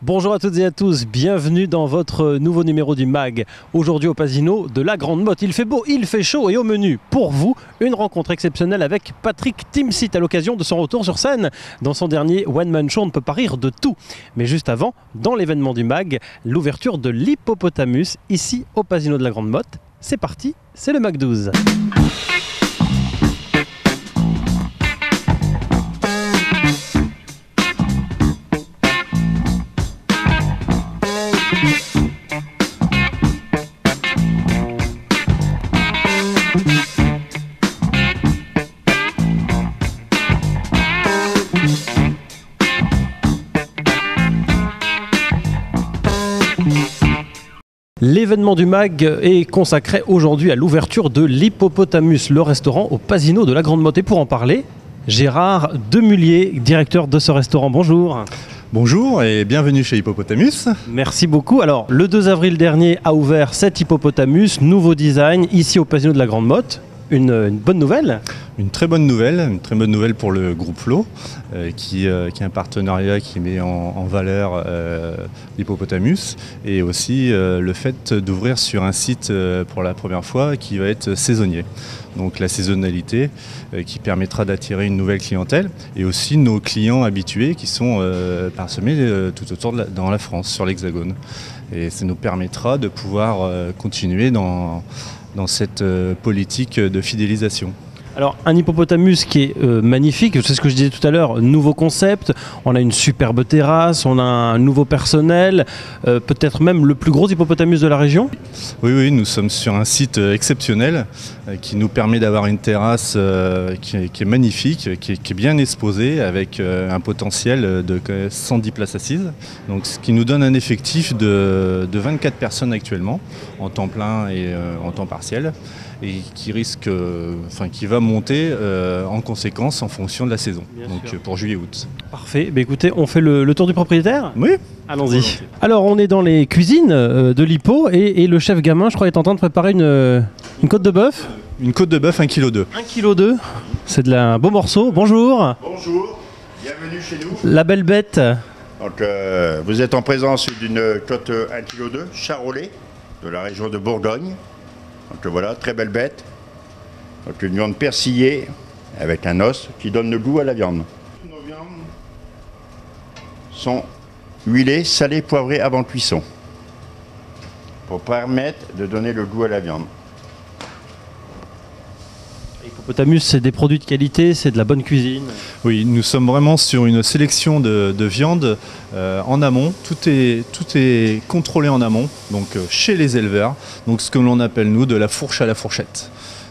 Bonjour à toutes et à tous, bienvenue dans votre nouveau numéro du MAG. Aujourd'hui au Pasino de la Grande Motte. Il fait beau, il fait chaud et au menu, pour vous, une rencontre exceptionnelle avec Patrick Timsit à l'occasion de son retour sur scène. Dans son dernier One Man Show, on ne peut pas rire de tout. Mais juste avant, dans l'événement du MAG, l'ouverture de l'Hippopotamus, ici au Pasino de la Grande Motte. C'est parti, c'est le MAG 12. L'événement du MAG est consacré aujourd'hui à l'ouverture de l'Hippopotamus, le restaurant au Pasino de la Grande Motte. Et pour en parler, Gérard Demullier, directeur de ce restaurant. Bonjour. Bonjour et bienvenue chez Hippopotamus. Merci beaucoup. Alors, le 2 avril dernier a ouvert cet Hippopotamus, nouveau design, ici au Pasino de la Grande Motte. Une bonne nouvelle. Une très bonne nouvelle pour le groupe Flo, qui est un partenariat qui met en valeur l'Hippopotamus et aussi le fait d'ouvrir sur un site pour la première fois qui va être saisonnier. Donc la saisonnalité qui permettra d'attirer une nouvelle clientèle et aussi nos clients habitués qui sont parsemés tout autour dans la France, sur l'Hexagone. Et ça nous permettra de pouvoir continuer dans cette politique de fidélisation. Alors un hippopotamus qui est magnifique, c'est ce que je disais tout à l'heure, nouveau concept, on a une superbe terrasse, on a un nouveau personnel, peut-être même le plus gros hippopotamus de la région. Oui, nous sommes sur un site exceptionnel qui nous permet d'avoir une terrasse qui est magnifique, qui est bien exposée avec un potentiel de 110 places assises. Donc, ce qui nous donne un effectif de 24 personnes actuellement, en temps plein et en temps partiel. Et qui va monter en conséquence en fonction de la saison, pour juillet-août. Parfait, écoutez, on fait le tour du propriétaire ? Oui. Allons-y. Alors on est dans les cuisines de l'Hippo et le chef gamin, je crois, est en train de préparer une côte de bœuf. Une côte de bœuf 1,2 kg. 1,2 kg, c'est de un beau morceau. Bonjour. Bonjour, bienvenue chez nous. La belle bête. Donc, vous êtes en présence d'une côte 1,2 kg charolais de la région de Bourgogne. Donc voilà, très belle bête. Donc une viande persillée avec un os qui donne le goût à la viande. Nos viandes sont huilées, salées, poivrées avant cuisson pour permettre de donner le goût à la viande. Hippopotamus, c'est des produits de qualité, c'est de la bonne cuisine. Oui, nous sommes vraiment sur une sélection de viande en amont. Tout est contrôlé en amont, donc chez les éleveurs. Donc ce que l'on appelle nous de la fourche à la fourchette.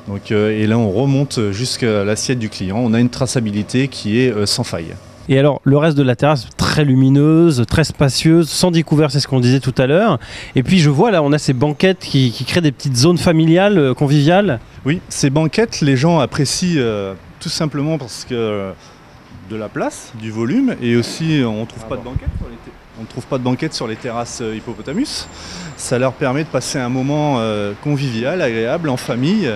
Donc, et là on remonte jusqu'à l'assiette du client. On a une traçabilité qui est sans faille. Et alors, le reste de la terrasse, très lumineuse, très spacieuse, sans découvert, c'est ce qu'on disait tout à l'heure. Et puis je vois là, on a ces banquettes qui créent des petites zones familiales, conviviales. Oui, ces banquettes, les gens apprécient tout simplement parce que de la place, du volume, et aussi on ne trouve pas de banquettes sur les terrasses Hippopotamus. Ça leur permet de passer un moment convivial, agréable, en famille,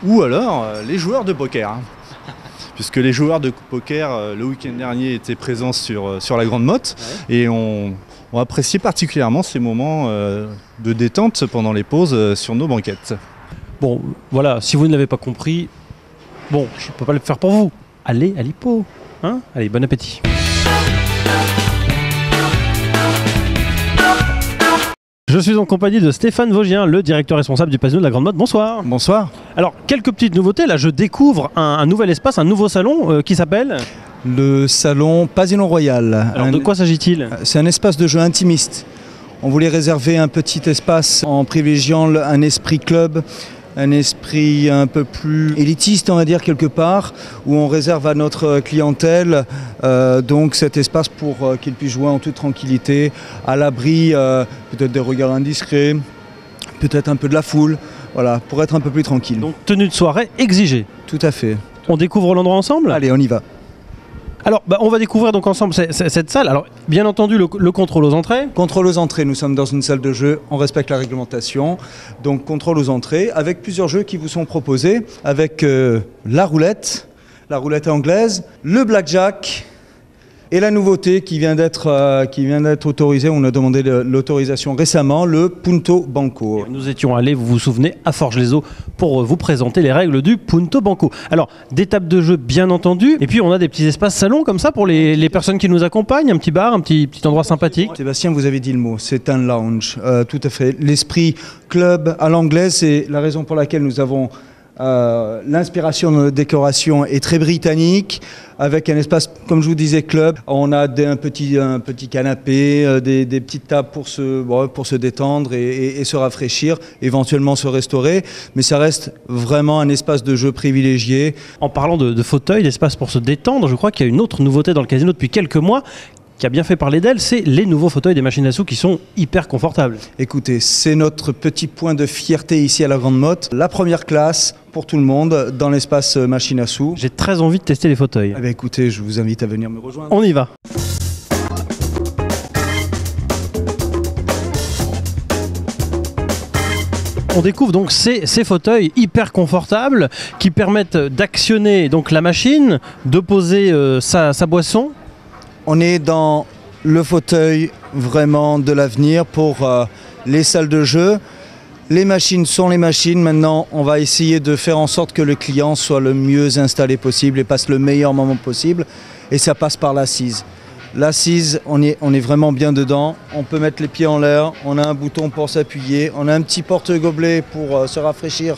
ou alors les joueurs de poker. Puisque les joueurs de poker, le week-end dernier, étaient présents sur la Grande Motte, et ont apprécié particulièrement ces moments de détente pendant les pauses sur nos banquettes. Bon, voilà, si vous ne l'avez pas compris, bon, je ne peux pas le faire pour vous. Allez à l'Hippo, hein ? Allez, bon appétit. Je suis en compagnie de Stéphane Vosgien, le directeur responsable du Pasino de la Grande Motte. Bonsoir. Bonsoir. Alors, quelques petites nouveautés. Là, je découvre un nouvel espace, un nouveau salon qui s'appelle le salon Pasino Royal. Alors, de quoi s'agit-il ? C'est un espace de jeu intimiste. On voulait réserver un petit espace en privilégiant un esprit club, un esprit un peu plus élitiste, on va dire, quelque part, où on réserve à notre clientèle donc cet espace pour qu'ils puissent jouer en toute tranquillité, à l'abri peut-être des regards indiscrets, peut-être un peu de la foule, voilà, pour être un peu plus tranquille. Donc tenue de soirée exigée. Tout à fait. On découvre l'endroit ensemble ? Allez, on y va. Alors, on va découvrir donc ensemble cette salle. Alors, bien entendu, le contrôle aux entrées. Contrôle aux entrées, nous sommes dans une salle de jeu, on respecte la réglementation. Donc, contrôle aux entrées, avec plusieurs jeux qui vous sont proposés, avec la roulette anglaise, le blackjack, Et la nouveauté qui vient d'être autorisée, on a demandé l'autorisation récemment, le Punto Banco. Nous étions allés, vous vous souvenez, à Forges-les-Eaux pour vous présenter les règles du Punto Banco. Alors, des tables de jeu bien entendu, et puis on a des petits espaces salons comme ça pour les personnes qui nous accompagnent, un petit bar, un petit endroit sympathique. Sébastien, vous avez dit le mot, c'est un lounge, tout à fait. L'esprit club à l'anglaise, c'est la raison pour laquelle nous avons l'inspiration de notre décoration est très britannique, avec un espace, comme je vous disais, club. On a un petit canapé, des petites tables pour se détendre et se rafraîchir, éventuellement se restaurer. Mais ça reste vraiment un espace de jeu privilégié. En parlant de fauteuils, d'espace pour se détendre, je crois qu'il y a une autre nouveauté dans le casino depuis quelques mois qui a bien fait parler d'elle, c'est les nouveaux fauteuils des machines à sous qui sont hyper confortables. Écoutez, c'est notre petit point de fierté ici à la Grande Motte. La première classe pour tout le monde dans l'espace machine à sous. J'ai très envie de tester les fauteuils. Eh bien, écoutez, je vous invite à venir me rejoindre. On y va. On découvre donc ces fauteuils hyper confortables qui permettent d'actionner donc la machine, de poser sa boisson. On est dans le fauteuil vraiment de l'avenir pour les salles de jeu. Les machines sont les machines. Maintenant, on va essayer de faire en sorte que le client soit le mieux installé possible et passe le meilleur moment possible. Et ça passe par l'assise. L'assise, on est vraiment bien dedans. On peut mettre les pieds en l'air. On a un bouton pour s'appuyer. On a un petit porte-gobelet pour se rafraîchir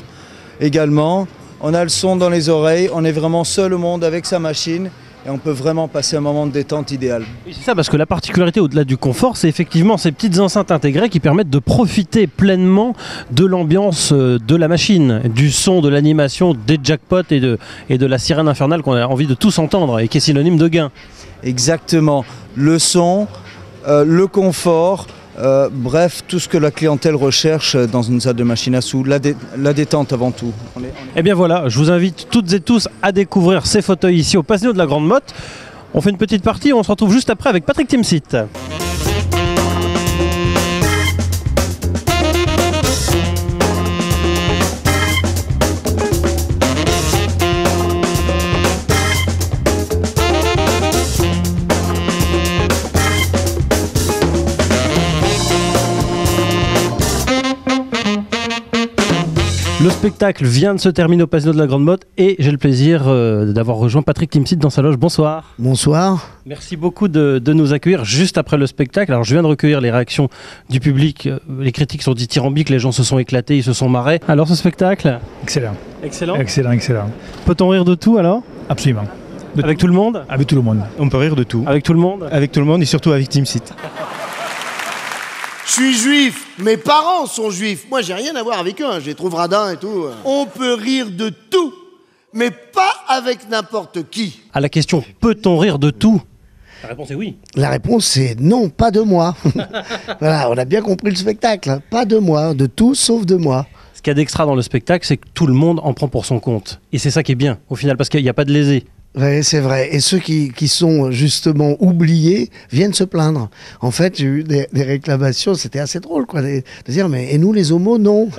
également. On a le son dans les oreilles. On est vraiment seul au monde avec sa machine. Et on peut vraiment passer un moment de détente idéal. Oui, c'est ça, parce que la particularité au-delà du confort, c'est effectivement ces petites enceintes intégrées qui permettent de profiter pleinement de l'ambiance de la machine, du son, de l'animation, des jackpots et de la sirène infernale qu'on a envie de tous entendre et qui est synonyme de gain. Exactement. Le son, le confort, bref, tout ce que la clientèle recherche dans une salle de machine à sous, la détente avant tout. Et bien voilà, je vous invite toutes et tous à découvrir ces fauteuils ici au Pasino de la Grande Motte. On fait une petite partie, on se retrouve juste après avec Patrick Timsit. Le spectacle vient de se terminer au Pasino de la Grande Motte et j'ai le plaisir d'avoir rejoint Patrick Timsit dans sa loge. Bonsoir. Bonsoir. Merci beaucoup de nous accueillir juste après le spectacle. Alors je viens de recueillir les réactions du public. Les critiques sont dithyrambiques, les gens se sont éclatés, ils se sont marrés. Alors ce spectacle ? Excellent. Excellent. Excellent. Peut-on rire de tout alors ? Absolument. Avec tout le monde ? Avec tout le monde. On peut rire de tout. Avec tout le monde ? Avec tout le monde et surtout avec Timsit. Je suis juif, mes parents sont juifs. Moi, j'ai rien à voir avec eux, hein. Je les trouve radins et tout. On peut rire de tout, mais pas avec n'importe qui. À la question « Peut-on rire de tout ?» La réponse est oui. La réponse est non, pas de moi. Voilà, on a bien compris le spectacle. Hein. Pas de moi, de tout sauf de moi. Ce qu'il y a d'extra dans le spectacle, c'est que tout le monde en prend pour son compte. Et c'est ça qui est bien, au final, parce qu'il n'y a pas de lésés. Oui, c'est vrai. Et ceux qui sont justement oubliés viennent se plaindre. En fait, j'ai eu des réclamations, c'était assez drôle, quoi, de dire, mais et nous les homos, non.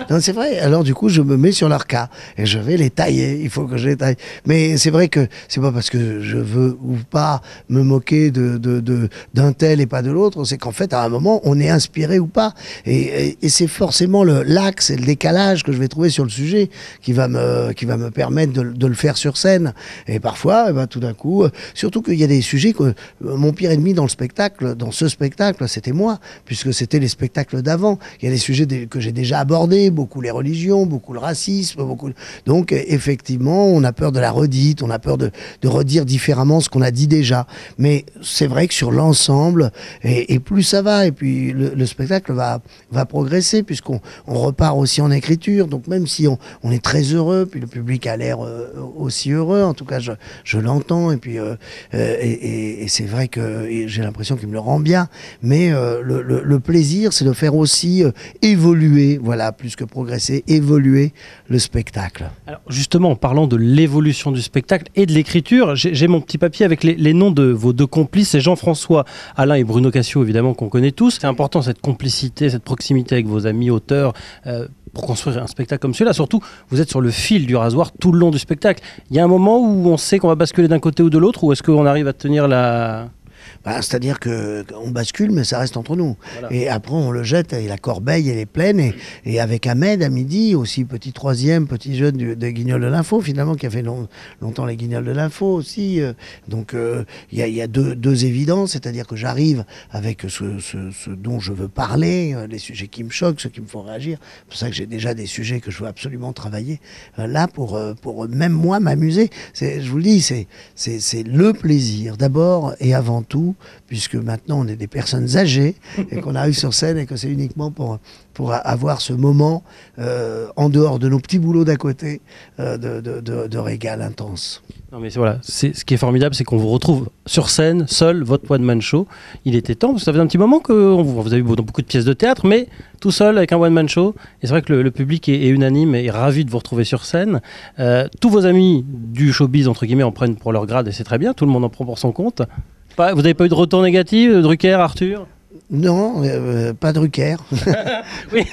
Non, c'est vrai. Alors du coup, je me mets sur leur cas et je vais les tailler. Il faut que je les taille. Mais c'est vrai que c'est pas parce que je veux ou pas me moquer d'un tel et pas de l'autre. C'est qu'en fait, à un moment, on est inspiré ou pas. Et c'est forcément l'axe et le décalage que je vais trouver sur le sujet qui va me permettre de le faire sur scène. Et parfois, tout d'un coup, surtout qu'il y a des sujets que mon pire ennemi dans ce spectacle, c'était moi, puisque c'était les spectacles d'avant. Il y a des sujets que j'ai déjà abordés, beaucoup les religions, beaucoup le racisme, Donc, effectivement, on a peur de la redite, on a peur de redire différemment ce qu'on a dit déjà. Mais c'est vrai que sur l'ensemble, et plus ça va, et puis le spectacle va progresser, puisqu'on repart aussi en écriture. Donc, même si on est très heureux, puis le public a l'air aussi heureux, en tout cas, je l'entends et puis et c'est vrai que j'ai l'impression qu'il me le rend bien, mais le plaisir, c'est de faire aussi évoluer, voilà, plus que progresser, évoluer le spectacle. Alors justement, en parlant de l'évolution du spectacle et de l'écriture, j'ai mon petit papier avec les noms de vos deux complices, c'est Jean-François Alain et Bruno Cassio, évidemment, qu'on connaît tous. C'est important, cette complicité, cette proximité avec vos amis auteurs. pour construire un spectacle comme celui-là. Surtout, vous êtes sur le fil du rasoir tout le long du spectacle. Il y a un moment où on sait qu'on va basculer d'un côté ou de l'autre, ou est-ce qu'on arrive à tenir la... C'est-à-dire qu'on bascule, mais ça reste entre nous. Voilà. Et après, on le jette, et la corbeille, elle est pleine. Et avec Ahmed, à midi, aussi petit troisième, petit jeune de Guignol de l'Info, finalement, qui a fait longtemps les Guignols de l'Info aussi. Donc, il y a deux évidences, c'est-à-dire que j'arrive avec ce dont je veux parler, les sujets qui me choquent, ceux qui me font réagir. C'est pour ça que j'ai déjà des sujets que je veux absolument travailler là pour même moi m'amuser. Je vous le dis, c'est le plaisir, d'abord et avant tout, puisque maintenant on est des personnes âgées et qu'on arrive sur scène et que c'est uniquement pour avoir ce moment en dehors de nos petits boulots d'à côté de régal intense. Non mais voilà, ce qui est formidable, c'est qu'on vous retrouve sur scène, seul, votre one-man show. Il était temps, parce que ça faisait un petit moment que vous avez vu dans beaucoup de pièces de théâtre, mais tout seul avec un one-man show. Et c'est vrai que le public est unanime et ravi de vous retrouver sur scène. Tous vos amis du showbiz, entre guillemets, en prennent pour leur grade et c'est très bien, tout le monde en prend pour son compte. Vous n'avez pas eu de retour négatif, Drucker, Arthur? Non, pas Drucker. Oui.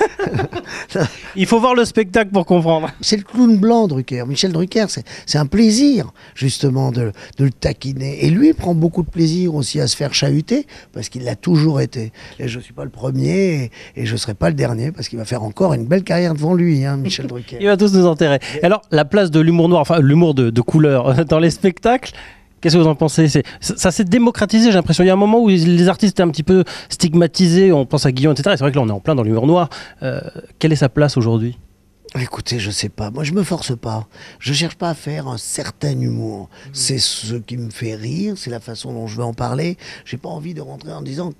Il faut voir le spectacle pour comprendre. C'est le clown blanc, Drucker. Michel Drucker, c'est un plaisir, justement, de le taquiner. Et lui, il prend beaucoup de plaisir aussi à se faire chahuter, parce qu'il l'a toujours été. Et je ne suis pas le premier, et je ne serai pas le dernier, parce qu'il va faire encore une belle carrière devant lui, hein, Michel Drucker. Il va tous nous enterrer. Alors, la place de l'humour noir, enfin l'humour de couleur dans les spectacles, qu'est-ce que vous en pensez? Ça s'est démocratisé, j'ai l'impression. Il y a un moment où les artistes étaient un petit peu stigmatisés, on pense à Guillaume, etc. Et c'est vrai que là, on est en plein dans l'humour noir. Quelle est sa place aujourd'hui? Écoutez, je sais pas. Moi, je me force pas. Je cherche pas à faire un certain humour. C'est ce qui me fait rire, c'est la façon dont je veux en parler. J'ai pas envie de rentrer en disant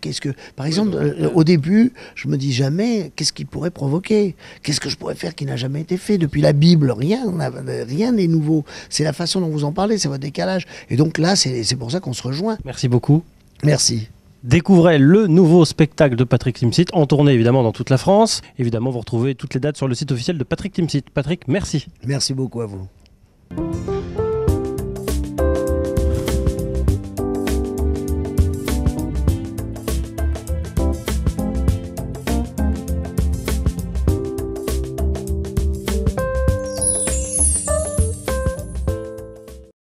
par exemple, au début, je me dis jamais qu'est-ce qui pourrait provoquer. Qu'est-ce que je pourrais faire qui n'a jamais été fait depuis la Bible. Rien n'est nouveau. C'est la façon dont vous en parlez, c'est votre décalage. Et donc là, c'est pour ça qu'on se rejoint. Merci beaucoup. Merci. Découvrez le nouveau spectacle de Patrick Timsit, en tournée évidemment dans toute la France. Évidemment, vous retrouvez toutes les dates sur le site officiel de Patrick Timsit. Patrick, merci. Merci beaucoup à vous.